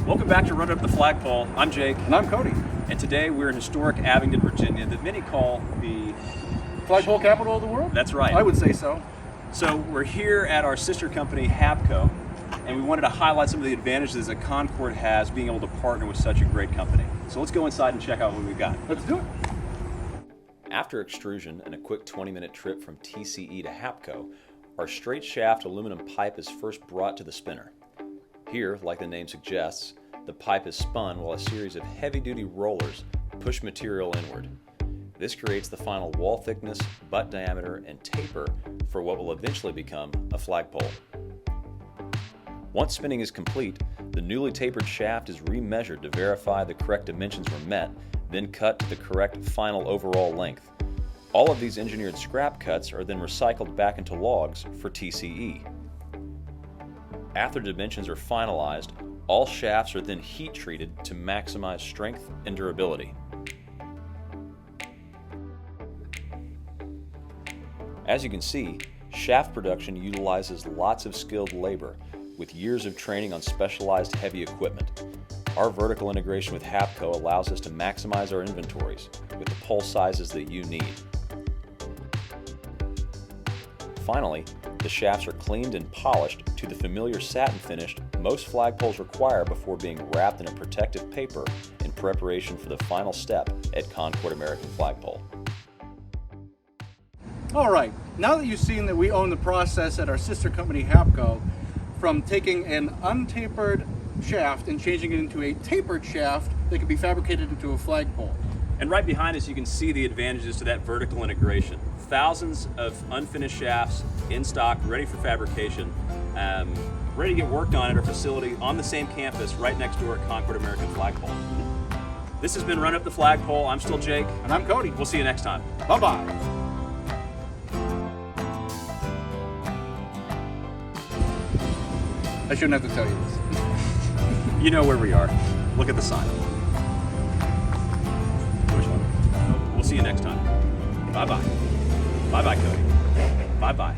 Welcome back to Run Up the Flagpole. I'm Jake. And I'm Cody. And today we're in historic Abingdon, Virginia, that many call the Flagpole capital of the world? That's right. I would say so. So we're here at our sister company, Hapco, and we wanted to highlight some of the advantages that Concord has being able to partner with such a great company. So let's go inside and check out what we've got. Let's do it. After extrusion and a quick 20-minute trip from TCE to Hapco, our straight shaft aluminum pipe is first brought to the spinner. Here, like the name suggests, the pipe is spun while a series of heavy-duty rollers push material inward. This creates the final wall thickness, butt diameter, and taper for what will eventually become a flagpole. Once spinning is complete, the newly tapered shaft is remeasured to verify the correct dimensions were met, then cut to the correct final overall length. All of these engineered scrap cuts are then recycled back into logs for TCE. After dimensions are finalized, all shafts are then heat treated to maximize strength and durability. As you can see, shaft production utilizes lots of skilled labor with years of training on specialized heavy equipment. Our vertical integration with Hapco allows us to maximize our inventories with the pole sizes that you need. Finally, the shafts are cleaned and polished to the familiar satin finish most flagpoles require before being wrapped in a protective paper in preparation for the final step at Concord American Flagpole. All right, now that you've seen that we own the process at our sister company Hapco, from taking an untapered shaft and changing it into a tapered shaft that can be fabricated into a flagpole. And right behind us you can see the advantages to that vertical integration. Thousands of unfinished shafts in stock, ready for fabrication, ready to get worked on at our facility on the same campus right next door at Concord American Flagpole. This has been Run Up the Flagpole. I'm still Jake. And I'm Cody. We'll see you next time. Bye-bye. I shouldn't have to tell you this. You know where we are. Look at the sign. Which one? We'll see you next time. Bye-bye. Bye-bye, Cody. Bye-bye.